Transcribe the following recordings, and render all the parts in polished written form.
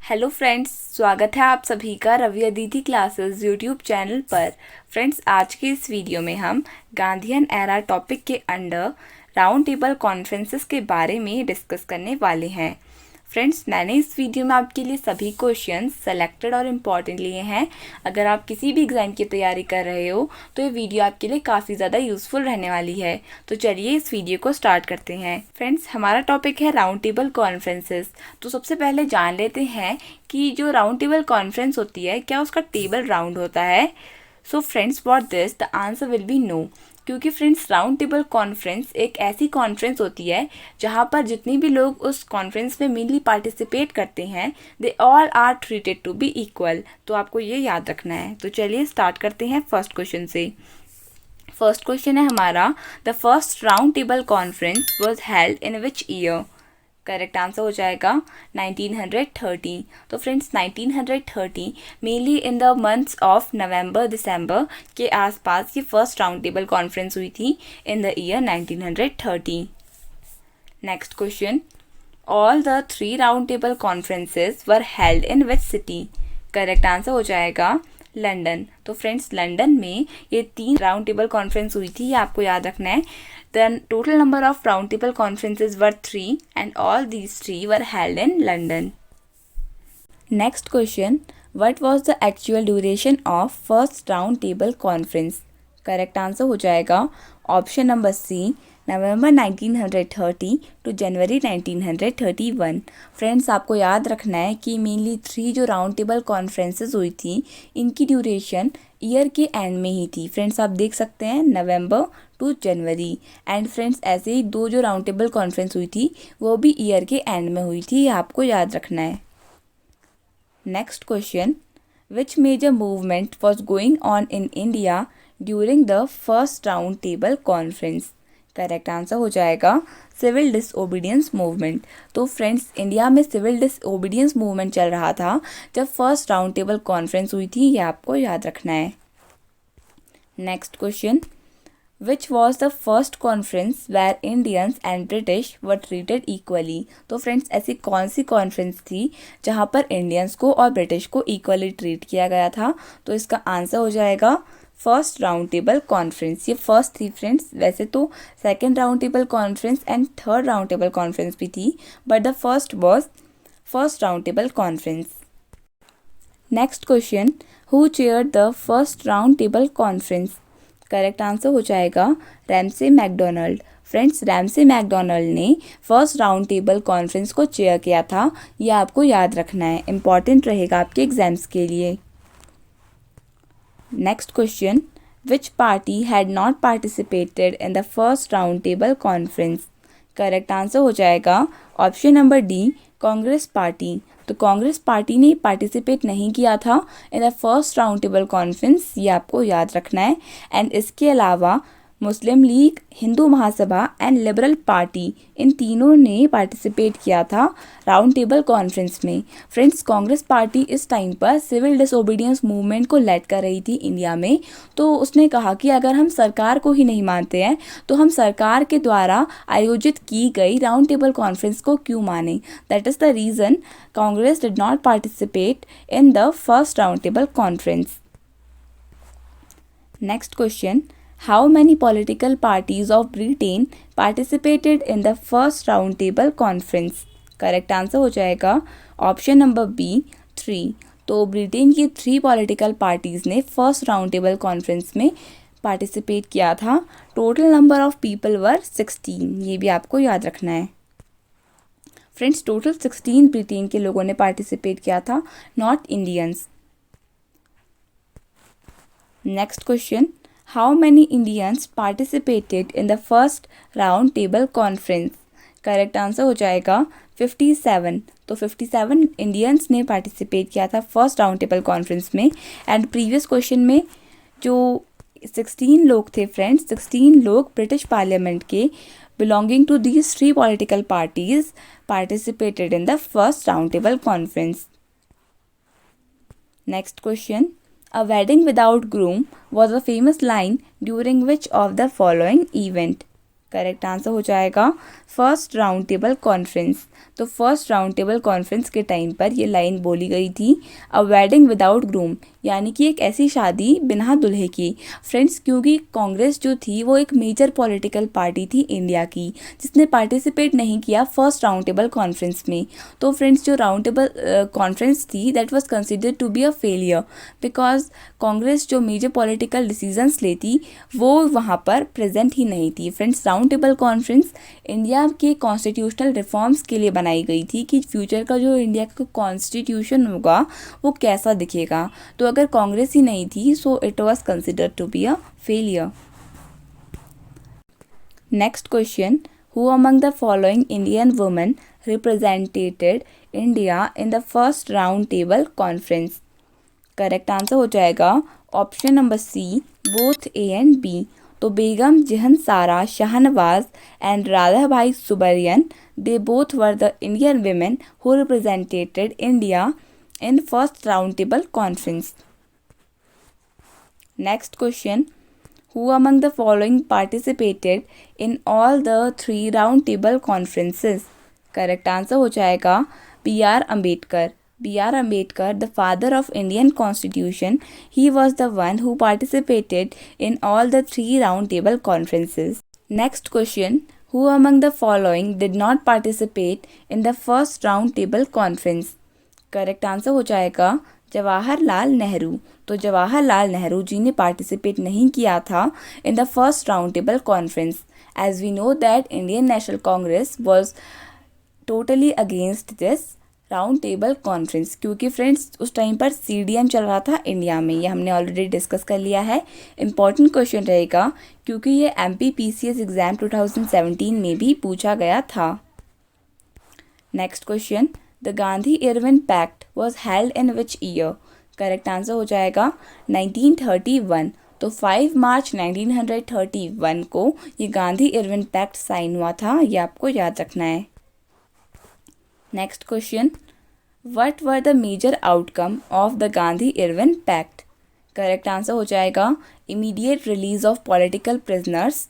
Hello friends, स्वागत है आप सभी का Ravi Aditi classes YouTube channel पर। फ्रेंड्स, आज की इस वीडियो में हम गांधीयन एरा टॉपिक के अंडर राउंड टेबल कॉन्फ्रेंसेस के बारे में डिस्कस करने वाले हैं। फ्रेंड्स, मैंने इस वीडियो में आपके लिए सभी क्वेश्चंस सेलेक्टेड और इम्पॉर्टेंट लिए हैं। अगर आप किसी भी एग्जाम की तैयारी कर रहे हो तो ये वीडियो आपके लिए काफ़ी ज़्यादा यूज़फुल रहने वाली है। तो चलिए इस वीडियो को स्टार्ट करते हैं। फ्रेंड्स, हमारा टॉपिक है राउंड टेबल कॉन्फ्रेंसेस। तो सबसे पहले जान लेते हैं कि जो राउंड टेबल कॉन्फ्रेंस होती है, क्या उसका टेबल राउंड होता है। So friends, for this the answer will be no. क्योंकि फ्रेंड्स, राउंड टेबल कॉन्फ्रेंस एक ऐसी कॉन्फ्रेंस होती है जहाँ पर जितने भी लोग उस कॉन्फ्रेंस में मेनली पार्टिसिपेट करते हैं, they all are treated to be equal. तो आपको ये याद रखना है। तो चलिए स्टार्ट करते हैं फर्स्ट क्वेश्चन से। फर्स्ट क्वेश्चन है हमारा, the first round table conference was held in which year. Correct answer हो जाएगा 1930। तो friends, 1930 mainly in the months of November December के आसपास ये फर्स्ट राउंड टेबल कॉन्फ्रेंस हुई थी in the year 1930। Next question, all the 3 round table conferences were held in which city. Correct answer हो जाएगा लंदन। तो फ्रेंड्स, लंदन में ये 3 राउंड टेबल कॉन्फ्रेंस हुई थी, ये आपको याद रखना है। The total number of round table conferences were 3 and all these 3 were held in London. Next question, what was the actual duration of first round table conference? Correct answer हो जाएगा option number C, November 1930 to January 1931। Friends, आपको याद रखना है कि mainly 3 जो round table conferences हुई थी, इनकी ड्यूरेशन ईयर के एंड में ही थी। फ्रेंड्स, आप देख सकते हैं नवंबर टू जनवरी। एंड फ्रेंड्स, ऐसे ही 2 जो राउंड टेबल कॉन्फ्रेंस हुई थी वो भी ईयर के एंड में हुई थी, ये आपको याद रखना है। Next question, which major movement was going on in India during the first round table conference. Correct answer हो जाएगा सिविल डिसओबीडियंस मूवमेंट। तो फ्रेंड्स, इंडिया में सिविल डिसओबीडियंस मूवमेंट चल रहा था जब फर्स्ट राउंड टेबल कॉन्फ्रेंस हुई थी, ये आपको याद रखना है। Next question, which was the first conference where Indians and British were treated equally. तो फ्रेंड्स, ऐसी कौन सी कॉन्फ्रेंस थी जहाँ पर इंडियंस को और ब्रिटिश को इक्वली ट्रीट किया गया था। तो इसका आंसर हो जाएगा फर्स्ट राउंड टेबल कॉन्फ्रेंस। ये फर्स्ट थी फ्रेंड्स। वैसे तो second round table conference and third round table conference भी थी, but the first was first round table conference. Next question, who chaired the first round table conference. Correct answer हो जाएगा Ramsay MacDonald. Friends, Ramsay MacDonald ने first round table conference को chair किया था, ये आपको याद रखना है, इंपॉर्टेंट रहेगा आपके एग्जाम्स के लिए। Next question, which party had not participated in the first round table conference. Correct answer हो जाएगा option number D, Congress party. तो कांग्रेस पार्टी ने पार्टिसिपेट नहीं किया था in the first round table conference, ये आपको याद रखना है। एंड इसके अलावा Muslim League, Hindu Mahasabha and Liberal party, इन तीनों ने पार्टिसिपेट किया था राउंड टेबल कॉन्फ्रेंस में। फ्रेंड्स, कांग्रेस पार्टी इस टाइम पर सिविल डिसोबीडियंस मूवमेंट को लेड कर रही थी इंडिया में। तो उसने कहा कि अगर हम सरकार को ही नहीं मानते हैं तो हम सरकार के द्वारा आयोजित की गई राउंड टेबल कॉन्फ्रेंस को क्यों माने। That is the reason Congress did not participate in the first round table conference. Next question, how many political parties of Britain participated in the first round table conference? Correct answer हो जाएगा option number B, 3। तो Britain की 3 political parties ने first round table conference में participate किया था। Total number of people were 16, ये भी आपको याद रखना है। फ्रेंड्स, टोटल 16 ब्रिटेन के लोगों ने पार्टिसिपेट किया था, not Indians. Next question, how many Indians participated in the first round table conference? Correct answer हो जाएगा 57। तो 57 इंडियंस ने पार्टिसिपेट किया था फर्स्ट राउंड टेबल कॉन्फ्रेंस में। एंड प्रीवियस क्वेश्चन में जो 16 लोग थे फ्रेंड्स, 16 लोग ब्रिटिश पार्लियामेंट के belonging to these 3 political parties participated in the first round table conference. Next question, a wedding without groom was a famous line during which of the following event? Correct answer हो जाएगा first round table conference. तो first round table conference के time पर ये line बोली गई थी, a wedding without groom, यानी कि एक ऐसी शादी बिना दुल्हे की। फ्रेंड्स, क्योंकि कांग्रेस जो थी वो एक मेजर पॉलिटिकल पार्टी थी इंडिया की, जिसने पार्टिसिपेट नहीं किया फर्स्ट राउंड टेबल कॉन्फ्रेंस में। तो फ्रेंड्स, जो राउंड टेबल कॉन्फ्रेंस थी that was considered to be a failure, because Congress जो मेजर पॉलिटिकल डिसीजंस लेती वो वहाँ पर प्रेजेंट ही नहीं थी। Friends, round table conference India के कॉन्स्टिट्यूशनल रिफॉर्म्स के लिए बनाई गई थी कि फ्यूचर का जो इंडिया का कॉन्स्टिट्यूशन होगा वो कैसा दिखेगा। तो अगर कांग्रेस ही नहीं थी so it was considered to be a failure. Next question, who among the following Indian women represented India in the first round table conference? Correct answer हो जाएगा option number C, both A and B. तो Begum Jahan Ara Shahnawaz and Radha Bai Subbarayan, they both were the Indian women who represented India in first round table conference. Next question, who among the following participated in all the 3 round table conferences? Correct answer हो जाएगा B R Ambedkar. B R Ambedkar, the father of Indian Constitution, he was the one who participated in all the 3 round table conferences. Next question, who among the following did not participate in the first round table conference? Correct answer हो जाएगा जवाहरलाल नेहरू। तो जवाहरलाल नेहरू जी ने participate नहीं किया था in the first round table conference, as we know that Indian National Congress was totally against this round table conference, क्योंकि friends उस time पर सीडीएम चल रहा था इंडिया में, ये हमने ऑलरेडी डिस्कस कर लिया है। इम्पॉर्टेंट क्वेश्चन रहेगा क्योंकि ये एमपीपीसीएस एग्जाम 2017 में भी पूछा गया था। Next question, the Gandhi Irwin pact was held in which year? Correct answer हो जाएगा 1931। तो 5 मार्च 1931 को ये गांधी इरविन पैक्ट साइन हुआ था, ये आपको याद रखना है। Next question, what were the major outcome of the Gandhi Irwin pact? Correct answer हो जाएगा immediate release of political prisoners,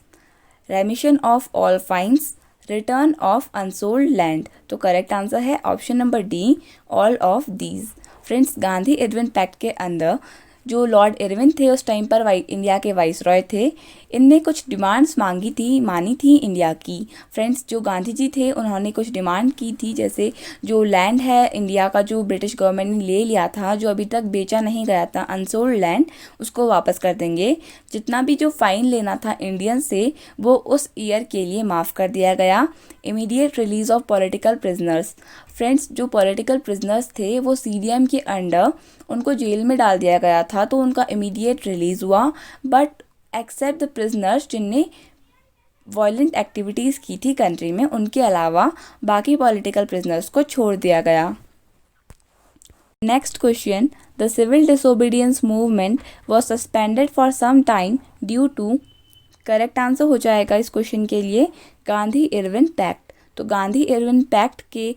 remission of all fines, return of unsold land. तो करेक्ट आंसर है option number D, all of these. Friends, Gandhi Irwin pact के अंदर जो Lord Irwin थे उस time पर इंडिया के वाइसरॉय थे, इनने कुछ डिमांड्स मानी थी इंडिया की। फ्रेंड्स, जो गांधी जी थे उन्होंने कुछ डिमांड की थी, जैसे जो लैंड है इंडिया का जो ब्रिटिश गवर्नमेंट ने ले लिया था, जो अभी तक बेचा नहीं गया था, अनसोल्ड लैंड, उसको वापस कर देंगे। जितना भी जो फाइन लेना था इंडियन से वो उस ईयर के लिए माफ़ कर दिया गया। Immediate release of political prisoners, friends जो पॉलिटिकल प्रिजनर्स थे वो सीडीएम के अंडर उनको जेल में डाल दिया गया था, तो उनका इमीडिएट रिलीज़ हुआ, बट एक्सेप्ट द प्रिजनर्स जिनने वायलेंट एक्टिविटीज़ की थी कंट्री में, उनके अलावा बाकी पॉलिटिकल प्रिजनर्स को छोड़ दिया गया। Next question, the civil disobedience movement was suspended for some time due to? Correct answer हो जाएगा इस क्वेश्चन के लिए गांधी इरविन पैक्ट। तो गांधी इरविन पैक्ट के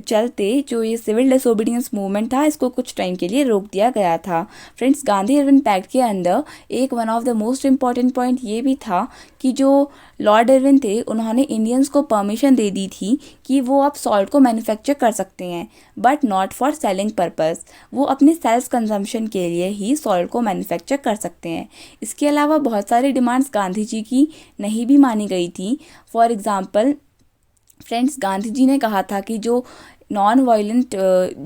चलते जो ये सिविल डिसोबीडियंस मूवमेंट था इसको कुछ टाइम के लिए रोक दिया गया था। फ्रेंड्स, गांधी इरविन पैक्ट के अंदर एक one of the most important point ये भी था कि जो लॉर्ड इरविन थे उन्होंने इंडियंस को परमिशन दे दी थी कि वो अब सॉल्ट को मैन्युफैक्चर कर सकते हैं, but not for selling purpose. वो अपने सेल्फ कंजम्पशन के लिए ही सॉल्ट को मैन्युफैक्चर कर सकते हैं। इसके अलावा बहुत सारी डिमांड्स गांधी जी की नहीं भी मानी गई थी। For example friends, Gandhi ji ने कहा था कि जो नॉन वायलेंट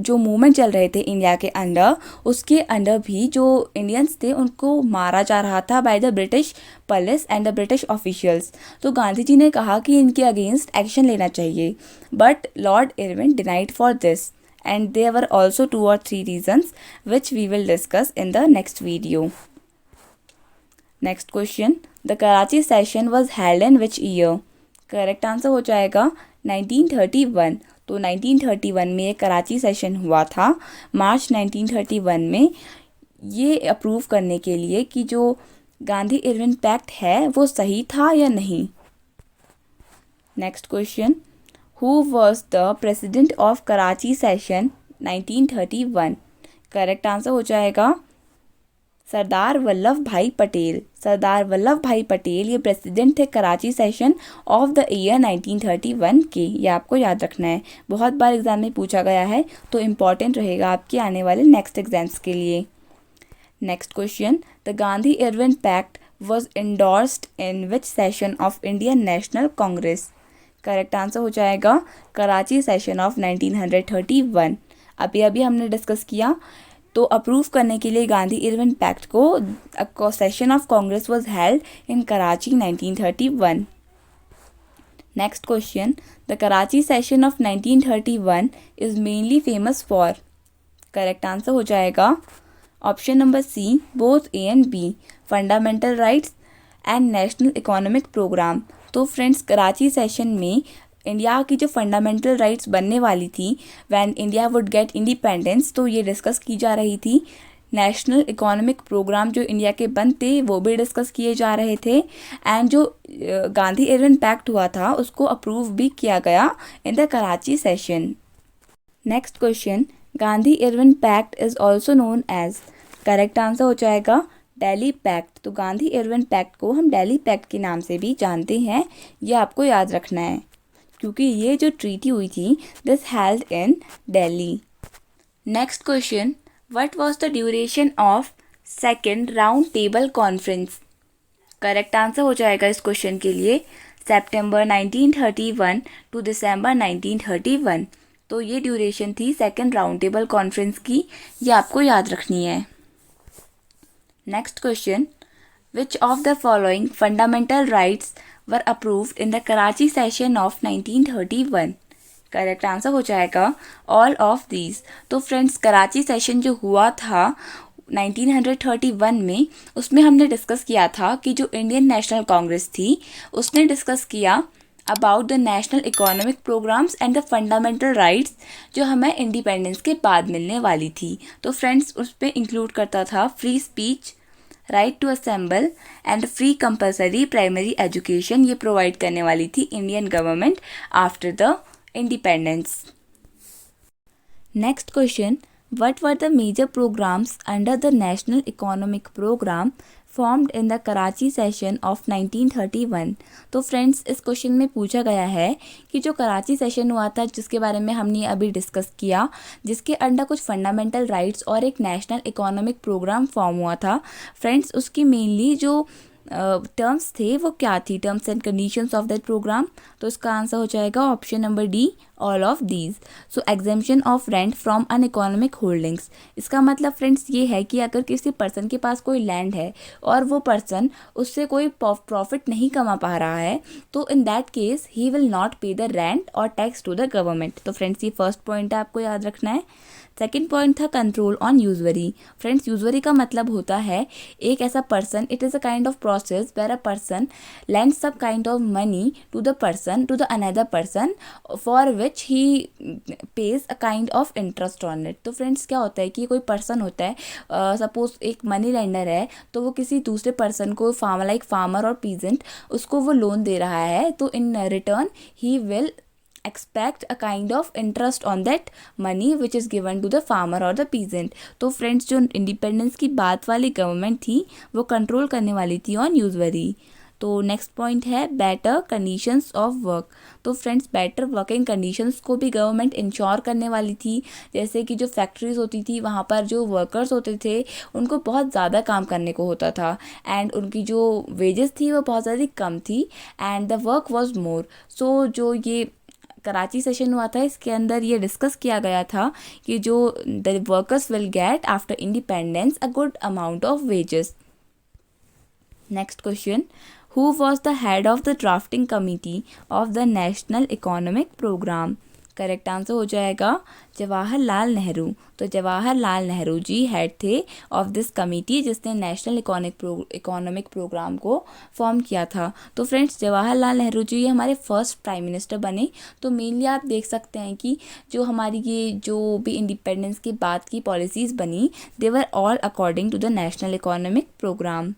जो मूवमेंट चल रहे थे इंडिया के अंडर, उसके अंडर भी जो इंडियंस थे उनको मारा जा रहा था by the British police and the British officials. तो गांधी जी ने कहा कि इनके अगेंस्ट एक्शन लेना चाहिए, but Lord Irwin denied for this, and there were also 2 or 3 reasons which we will discuss in the next video. Next question, the Karachi session was held in which year? Correct answer हो जाएगा 1931। तो 1931 में ये Karachi session हुआ था, मार्च 1931 में, ये approve करने के लिए कि जो गांधी इरविन पैक्ट है वो सही था या नहीं। Next question, who was the president of Karachi session 1931? Correct answer हो जाएगा सरदार वल्लभ भाई पटेल। सरदार वल्लभ भाई पटेल ये प्रेसिडेंट थे Karachi session of the year 1931 के। ये आपको याद रखना है, बहुत बार एग्जाम में पूछा गया है, तो इम्पॉर्टेंट रहेगा आपके आने वाले नेक्स्ट एग्जाम्स के लिए। Next question, the Gandhi Irwin pact was endorsed in which session of Indian National Congress. Correct answer हो जाएगा कराची सेशन ऑफ 1931। अभी हमने डिस्कस किया, तो अप्रूव करने के लिए गांधी इरविन पैक्ट को session of Congress was held in Karachi 1931। Next question, the Karachi session of 1931 is mainly famous for. Correct answer हो जाएगा option number C, both A and B, fundamental rights and national economic programme. तो friends, Karachi session में India की जो fundamental rights बनने वाली थी when India would get independence, तो ये डिस्कस की जा रही थी। नेशनल इकोनॉमिक प्रोग्राम जो इंडिया के बनते वो भी डिस्कस किए जा रहे थे, एंड जो गांधी इरविन पैक्ट हुआ था उसको अप्रूव भी किया गया in the Karachi session. Next question, Gandhi Irwin pact is also known as. Correct answer हो जाएगा दिल्ली पैक्ट। तो गांधी इरविन पैक्ट को हम दिल्ली पैक्ट के नाम से भी जानते हैं, ये आपको याद रखना है, क्योंकि ये जो ट्रीटी हुई थी this held in Delhi. Next question, what was the duration of second round table conference. Correct answer हो जाएगा इस क्वेश्चन के लिए सितंबर 1931 टू दिसंबर 1931। तो ये ड्यूरेशन थी सेकंड राउंड टेबल कॉन्फ्रेंस की, ये आपको याद रखनी है। Next question, which of the following fundamental rights were approved in the Karachi session of 1931। Correct answer हो जाएगा ऑल ऑफ दीज। तो फ्रेंड्स, कराची सेशन जो हुआ था 1931 में, उसमें हमने डिस्कस किया था कि जो इंडियन नेशनल कांग्रेस थी उसने डिस्कस किया about the national economic programmes and the fundamental rights जो हमें इंडिपेंडेंस के बाद मिलने वाली थी। तो फ्रेंड्स, उस पर इंक्लूड करता था free speech, right to assemble and free compulsory primary education. ये प्रोवाइड करने वाली थी Indian government after the independence. Next question, what were the major programmes under the national economic programme formed in the Karachi session of 1931। तो friends, इस question में पूछा गया है कि जो कराची सेशन हुआ था जिसके बारे में हमने अभी डिस्कस किया, जिसके अंडर कुछ फंडामेंटल राइट्स और एक नेशनल इकोनॉमिक प्रोग्राम फॉर्म हुआ था, फ्रेंड्स उसकी मेनली जो टर्म्स थे वो क्या थी, terms and conditions of that programme. तो इसका आंसर हो जाएगा option number D, all of these. So exemption of rent from uneconomic holdings. इसका मतलब फ्रेंड्स ये है कि अगर किसी पर्सन के पास कोई लैंड है और वो पर्सन उससे कोई प्रॉफिट नहीं कमा पा रहा है, तो in that case he will not pay the rent और टैक्स टू द गवर्नमेंट। तो फ्रेंड्स, ये फर्स्ट पॉइंट है, आपको याद रखना है। सेकेंड पॉइंट था control on usury. Friends, usury का मतलब होता है एक ऐसा person, it is a kind of process where a person lends some kind of money to the another person for which he pays a kind of interest on it। तो friends, क्या होता है कि कोई पर्सन होता है, suppose एक money lender है, तो वो किसी दूसरे पर्सन को फार्मर और पीजेंट उसको वो लोन दे रहा है, तो in return he will expect a kind of interest on that money which is given to the farmer or the peasant। तो फ्रेंड्स, जो इंडिपेंडेंस की बात वाली गवर्नमेंट थी वो कंट्रोल करने वाली थी ऑन यूजरी। तो नेक्स्ट पॉइंट है बेटर कंडीशंस ऑफ वर्क। तो फ्रेंड्स, बेटर वर्किंग कंडीशंस को भी गवर्नमेंट इंश्योर करने वाली थी। जैसे कि जो फैक्ट्रीज होती थी वहाँ पर जो वर्कर्स होते थे उनको बहुत ज़्यादा काम करने को होता था, एंड उनकी जो वेजेस थी वो बहुत ज़्यादा कम थी, and the work was more. So जो ये कराची सेशन हुआ था इसके अंदर ये डिस्कस किया गया था कि जो the workers will get after independence a good amount of wages. Next question, who was the head of the drafting committee of the national economic programme. Correct answer हो जाएगा जवाहरलाल नेहरू। तो जवाहरलाल नेहरू जी हेड थे ऑफ दिस कमिटी जिसने national economic programme को form किया था। तो friends, Jawaharlal Nehru जी हमारे फर्स्ट प्राइम मिनिस्टर बने। तो मेनली आप देख सकते हैं कि जो हमारी ये जो भी इंडिपेंडेंस के बाद की पॉलिसीज़ बनी, they were all according to the national economic programme.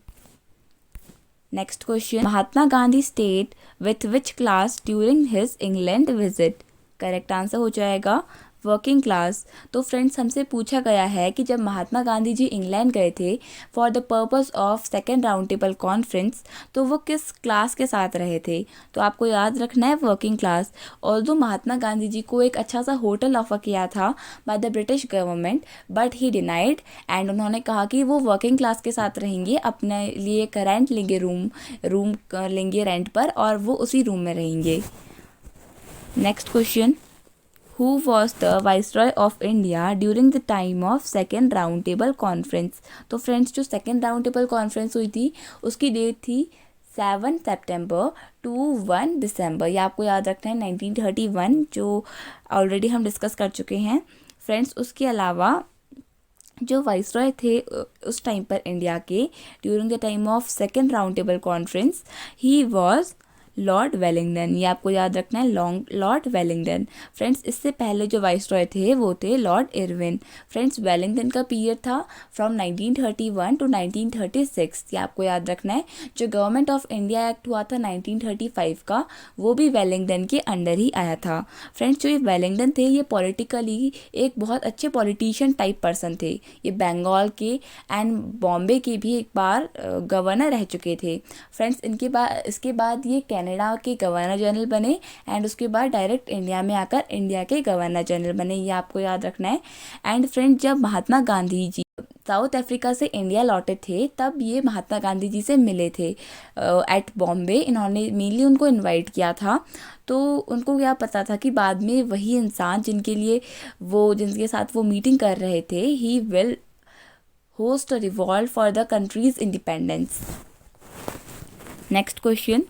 Next question, Mahatma Gandhi stayed with which class during his England visit. Correct answer हो जाएगा वर्किंग क्लास। तो फ्रेंड्स हमसे पूछा गया है कि जब महात्मा गांधी जी इंग्लैंड गए थे for the purpose of second round table conference, तो वो किस क्लास के साथ रहे थे। तो आपको याद रखना है working class. Although Mahatma Gandhi ji को एक अच्छा सा होटल ऑफर किया था by the British government, but he denied, and उन्होंने कहा कि वो वर्किंग क्लास के साथ रहेंगे, अपने लिए एक रेंट लेंगे, रूम लेंगे रेंट पर, और वो उसी रूम में रहेंगे। Next question, who was the viceroy of India during the time of second round table conference. तो फ्रेंड्स जो सेकेंड राउंड टेबल कॉन्फ्रेंस हुई थी उसकी डेट थी 7 सितंबर टू 1 दिसंबर। ये आपको याद रखना है 1931, जो ऑलरेडी हम डिस्कस कर चुके हैं फ्रेंड्स। उसके अलावा जो वाइसरॉय थे उस टाइम पर इंडिया के during the time of second round table conference, he was Lord Willingdon. ये आपको याद रखना है, लॉर्ड वेलिंगटन। फ्रेंड्स इससे पहले जो वाइसरॉय थे वो थे लॉर्ड इरविन। फ्रेंड्स वेलिंगटन का पीरियड था फ्रॉम 1931 टू 1936। ये आपको याद रखना है। जो गवर्नमेंट ऑफ इंडिया एक्ट हुआ था 1935 का, वो भी वेलिंगटन के अंडर ही आया था। फ्रेंड्स जो ये वेलिंगटन थे ये पॉलिटिकली एक बहुत अच्छे पॉलिटिशियन टाइप पर्सन थे। ये बंगाल के एंड बॉम्बे के भी एक बार गवर्नर रह चुके थे। फ्रेंड्स इसके बाद ये कनाडा के गवर्नर जनरल बने, एंड उसके बाद डायरेक्ट इंडिया में आकर इंडिया के गवर्नर जनरल बने। ये आपको याद रखना है। एंड फ्रेंड जब महात्मा गांधी जी साउथ अफ्रीका से इंडिया लौटे थे तब ये महात्मा गांधी जी से मिले थे एट बॉम्बे। इन्होंने मेनली उनको इनवाइट किया था। तो उनको क्या पता था कि बाद में वही इंसान जिनके साथ वो मीटिंग कर रहे थे, he will host a revolt for the countries independence. Next question,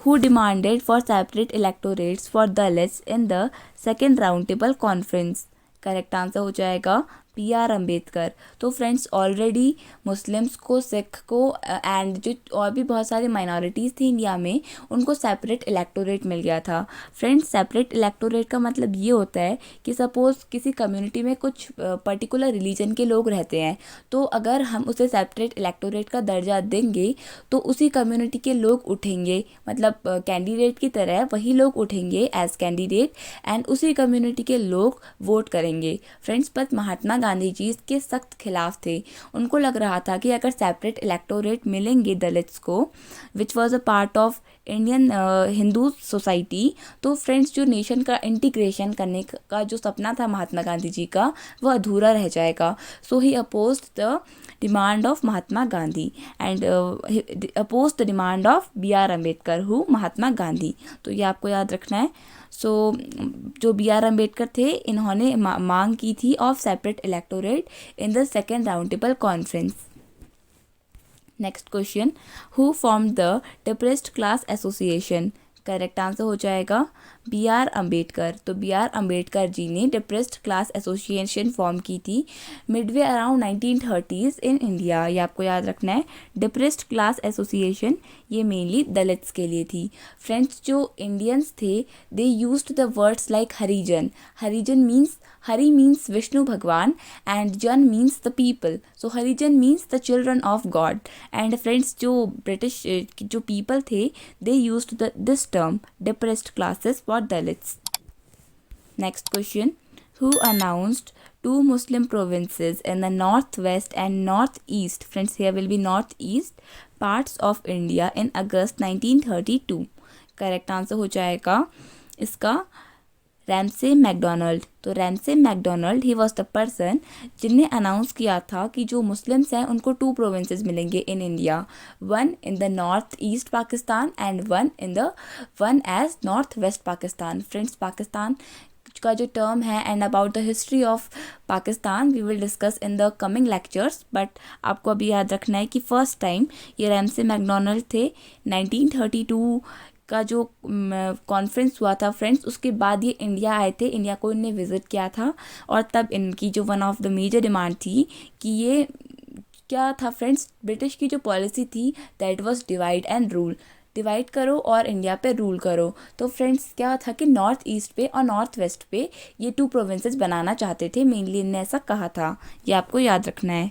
who demanded for separate electorates for Dalits in the second round table conference। Correct answer हो जाएगा PR अम्बेडकर। तो फ्रेंड्स ऑलरेडी मुस्लिम्स को, सिख को and जो और भी बहुत सारी माइनॉरिटीज़ थी इंडिया में, उनको सेपरेट इलेक्टोरेट मिल गया था। फ्रेंड्स सेपरेट इलेक्टोरेट का मतलब ये होता है कि सपोज़ किसी कम्युनिटी में कुछ पर्टिकुलर रिलीजन के लोग रहते हैं, तो अगर हम उसे सेपरेट इलेक्टोरेट का दर्जा देंगे तो उसी कम्युनिटी के लोग उठेंगे, मतलब कैंडिडेट की तरह वही लोग उठेंगे एज कैंडिडेट, एंड उसी कम्युनिटी के लोग वोट करेंगे। फ्रेंड्स पर महात्मा गांधी जी इसके सख्त खिलाफ थे। उनको लग रहा था कि अगर सेपरेट इलेक्टोरेट मिलेंगे दलित्स को, which was a part of Indian Hindu society, तो फ्रेंड्स जो नेशन का इंटीग्रेशन करने का जो सपना था महात्मा गांधी जी का, वह अधूरा रह जाएगा। So he opposed the demand of Mahatma Gandhi and opposed the demand of BR Ambedkar who Mahatma Gandhi. तो ये आपको याद रखना है। सो जो BR अम्बेडकर थे, इन्होंने मांग की थी of separate electorate in the second round table conference. Next question, who form the depressed class association. Correct answer हो जाएगा BR अम्बेडकर। तो BR अम्बेडकर जी ने डिप्रेस्ड क्लास एसोसिएशन फॉर्म की थी Midway around 1930s in India. ये आपको याद रखना है। डिप्रेस्ड क्लास एसोसिएशन ये मेनली दलित्स के लिए थी। फ्रेंड्स जो इंडियंस थे, they used the words like Harijan. Hari means Vishnu भगवान एंड जन means the people, so Harijan means the children of God. And friends जो ब्रिटिश जो पीपल थे, they used this term depressed classes for Dalits. Next question, who announced two Muslim provinces in the northwest and northeast, friends here will be northeast parts of India in August 1932। Correct answer हो जाएगा इसका Ramsay McDonald. तो Ramsay McDonald he was the person जिनने announce किया था कि जो Muslims हैं उनको 2 प्रोविंसेस मिलेंगे in India, one in the north east Pakistan and one as north west Pakistan. Friends Pakistan का जो टर्म है and about the history of Pakistan we will discuss in the coming lectures, but आपको अभी याद रखना है कि फर्स्ट टाइम ये रैमसे मैकडोनल्ड थे। 1932 का जो कॉन्फ्रेंस हुआ था फ्रेंड्स, उसके बाद ये इंडिया आए थे, इंडिया को इन्हें विज़िट किया था, और तब इनकी जो one of the major demand थी कि ये क्या था फ्रेंड्स, ब्रिटिश की जो पॉलिसी थी that was divide and rule, divide करो और इंडिया पे रूल करो। तो फ्रेंड्स क्या था कि नॉर्थ ईस्ट पे और नॉर्थ वेस्ट पे ये 2 प्रोविंसेस बनाना चाहते थे, मेनली इनने ऐसा कहा था। ये आपको याद रखना है।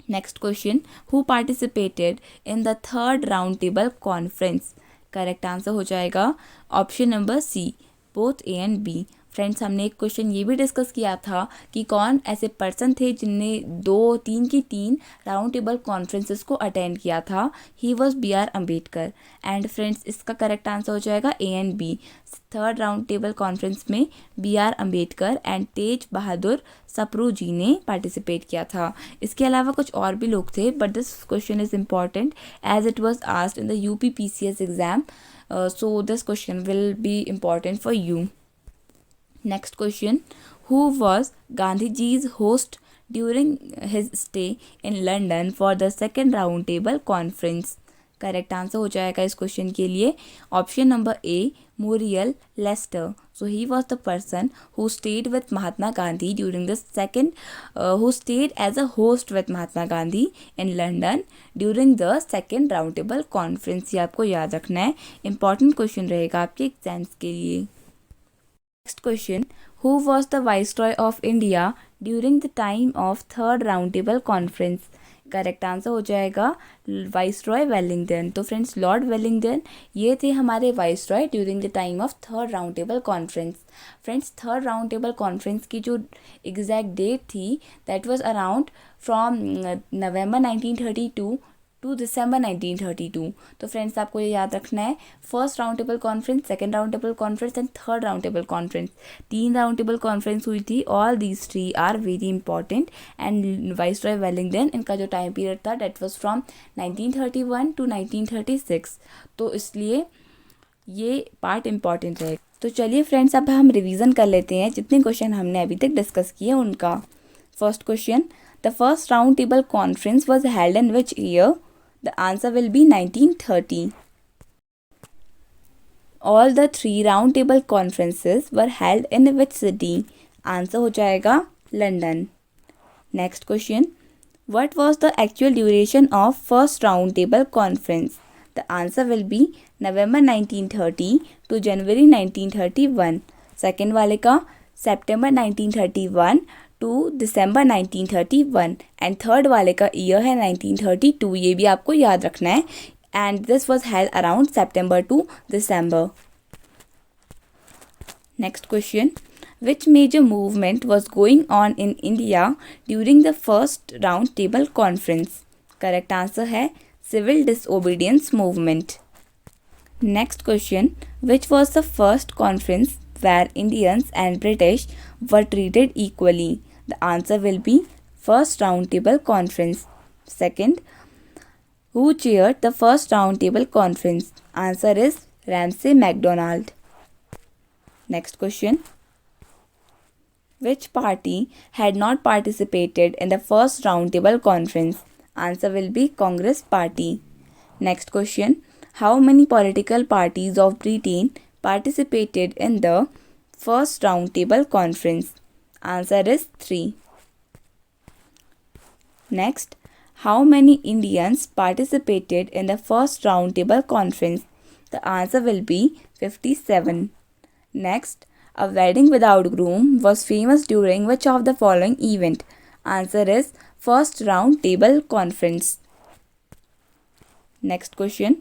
Next question, who participated in the third round table conference. Correct answer हो जाएगा option number C, both A and B। Friends, हमने एक क्वेश्चन ये भी डिस्कस किया था कि कौन ऐसे पर्सन थे जिनने 2-3 की 3 राउंड टेबल कॉन्फ्रेंसेस को अटेंड किया था. He was B.R. Ambedkar. And friends, इसका करेक्ट आंसर हो जाएगा A and B. Third round table conference में B.R. अम्बेडकर एंड तेज बहादुर सप्रू जी ने पार्टिसिपेट किया था. इसके अलावा कुछ और भी लोग थे, but this question is important as it was asked in the UPPCS exam. So this question will be important for you. Next question. Who was Gandhiji's host during his stay in London for the second round table conference? Correct answer हो जाएगा इस question के लिए option number A, Muriel Lester. So he was the person who stayed with Mahatma Gandhi during the second, who stayed as a host with Mahatma Gandhi in London during the second roundtable conference. ये आपको याद रखना है, important question रहेगा आपके exams के लिए. Next question. Who was the Viceroy of India during the time of third roundtable conference? Correct answer हो जाएगा वाइसरॉय वेलिंगटन. तो फ्रेंड्स, लॉर्ड वेलिंगटन ये थे हमारे viceroy during the time of third round table conference. Friends, third round table conference की जो exact date थी that was around from November 1932 to December 1932. तो फ्रेंड्स, आपको ये याद रखना है, first round table conference, second round table conference and third round table conference. 3 round table conference हुई थी. All these 3 are very important. And viceroy Willingdon, इनका जो टाइम पीरियड था डेट वॉज फ्रॉम 1931 टू 1936. तो इसलिए ये पार्ट इम्पॉर्टेंट है. तो चलिए फ्रेंड्स, अब हम रिवीजन कर लेते हैं जितने क्वेश्चन हमने अभी तक डिस्कस किए उनका. First question, the first round table conference was held in which year? The answer will be 1930. All the 3 round table conferences were held in which city? Answer हो जाएगा London. Next question. What was the actual duration of first round table conference? The answer will be November 1930 to January 1931. Second वाले का September 1931 to December 1931 and third वाले का year है 1932. ये भी आपको याद रखना है. And this was held around September to December. Next question, which major movement was going on in India during the first round table conference? Correct answer है civil disobedience movement. Next question, which was the first conference where Indians and British were treated equally? The answer will be first round table conference. Second, who chaired the first round table conference? Answer is Ramsay MacDonald. Next question, which party had not participated in the first round table conference? Answer will be Congress Party. Next question, how many political parties of Britain participated in the first round table conference? Answer is 3. Next, how many Indians participated in the first round table conference? The answer will be 57. Next, a wedding without groom was famous during which of the following event? Answer is first round table conference. Next question,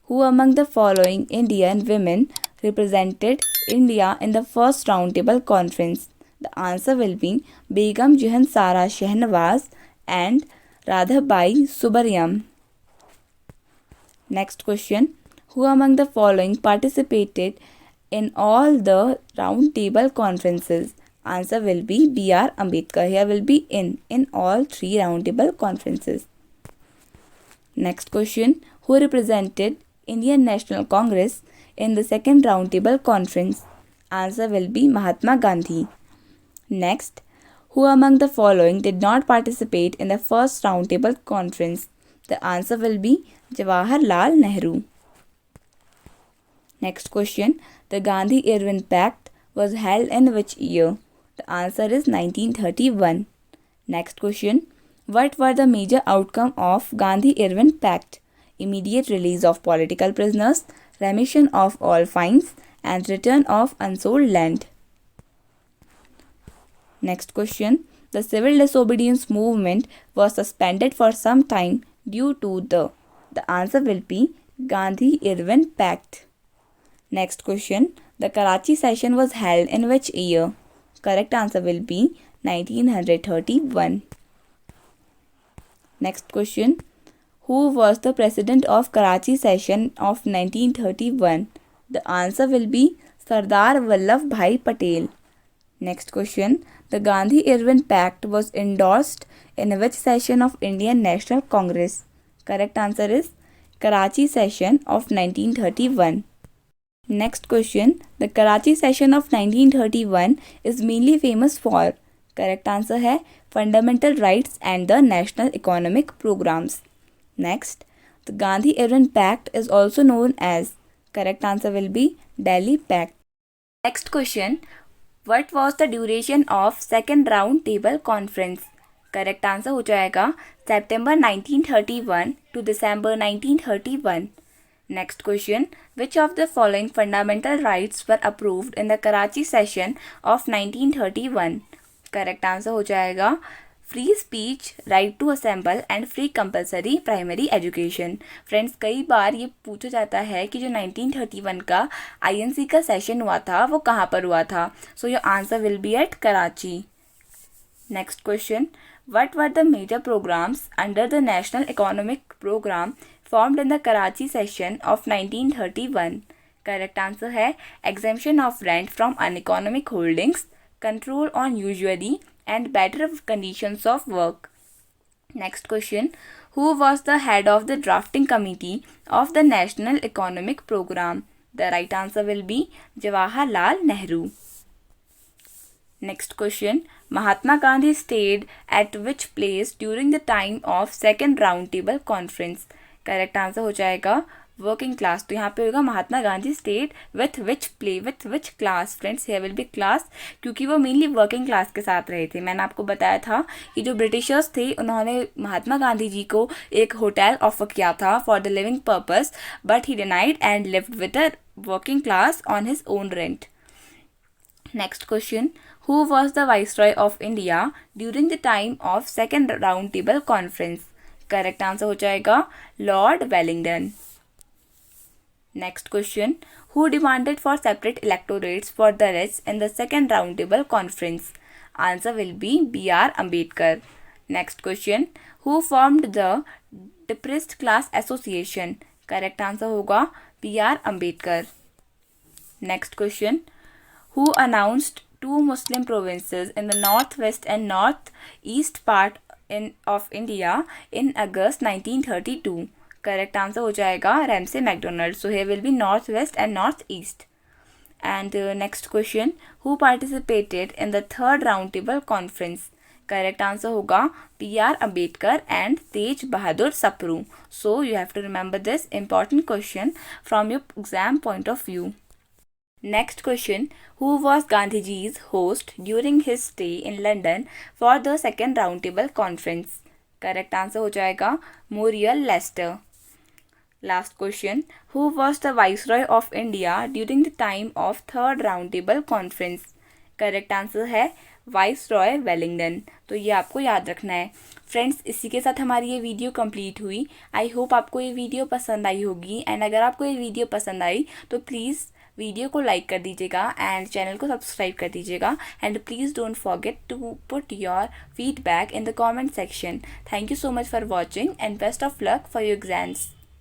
who among the following Indian women represented India in the first round table conference? The answer will be Begum Jahan Sara Shehnawaz and Radhabai Subramaniam. Next question, who among the following participated in all the round table conferences? Answer will be B.R. Ambedkar. Here will be in all 3 round table conferences. Next question, who represented Indian National Congress in the second round table conference? Answer will be Mahatma Gandhi. Next, who among the following did not participate in the first round table conference? The answer will be Jawaharlal Nehru. Next question, the Gandhi-Irwin Pact was held in which year? The answer is 1931. Next question, what were the major outcome of Gandhi-Irwin Pact? Immediate release of political prisoners, remission of all fines, and return of unsold land. Next question, the civil disobedience movement was suspended for some time due to the answer will be Gandhi-Irwin Pact. Next question, The Karachi session was held in which year? Correct answer will be 1931. Next question. Who was the president of Karachi session of 1931? The answer will be Sardar Vallabhbhai Patel. Next question. The Gandhi-Irwin Pact was endorsed in which session of Indian National Congress? Correct answer is Karachi session of 1931. Next question. The Karachi session of 1931 is mainly famous for. Correct answer है Fundamental Rights and the National Economic Programs. Next. The Gandhi-Irwin Pact is also known as. Correct answer will be Delhi Pact. Next question. What was the duration of second round table conference? Correct answer हो जाएगा September 1931 to December 1931. Next question. Which of the following fundamental rights were approved in the Karachi session of 1931? Correct answer हो जाएगा free speech, right to assemble and free compulsory primary education. Friends, कई बार ये पूछा जाता है कि जो 1931 का आईएनसी का सेशन हुआ था वो कहाँ पर हुआ था. So your answer will be at Karachi. Next question. What were the major programs under the National Economic Program formed in the Karachi session of 1931? Correct answer है exemption of rent from uneconomic holdings, control on usury and better conditions of work. Next question. Who was the head of the drafting committee of the National Economic Program? The right answer will be Jawaharlal Nehru. Next question. Mahatma Gandhi stayed at which place during the time of second round table conference? Correct answer हो जाएगा working class. तो यहाँ पे होगा Mahatma Gandhi stayed with which class. Friends, here will be class क्योंकि वो mainly working class के साथ रहे थे. मैंने आपको बताया था कि जो ब्रिटिशर्स थे उन्होंने महात्मा गांधी जी को एक होटल ऑफर किया था for the living purpose, but he denied and lived with the working class on his own rent. Next question. Who was the Viceroy of India during the time of second round table conference? Correct answer हो जाएगा Lord Wellington. Next question. Who demanded for separate electorates for the rich in the second round table conference? Answer will be B.R. Ambedkar. Next question. Who formed the Depressed Class Association? Correct answer होगा B.R. Ambedkar. Next question. Who announced two Muslim provinces in the northwest and northeast part of India in August 1932? Correct answer हो जाएगा Ramsay MacDonald. So here will be northwest and northeast. And next question. Who participated in the third roundtable conference? Correct answer होगा B.R. Ambedkar and Tej Bahadur Sapru. So you have to remember this important question from your exam point of view. Next question. Who was Gandhiji's host during his stay in London for the second roundtable conference? Correct answer हो जाएगा Muriel Lester. Last question. Who was the Viceroy of India during the time of third roundtable conference? Correct answer है Viceroy Wellington. तो ये आपको याद रखना है. Friends, इसी के साथ हमारी ये वीडियो कंप्लीट हुई. आई होप आपको ये वीडियो पसंद आई होगी. एंड अगर आपको ये वीडियो पसंद आई तो प्लीज़ वीडियो को लाइक कर दीजिएगा एंड चैनल को सब्सक्राइब कर दीजिएगा. And please don't forget to put your feedback in the comment section. Thank you so much for watching and best of luck for your exams.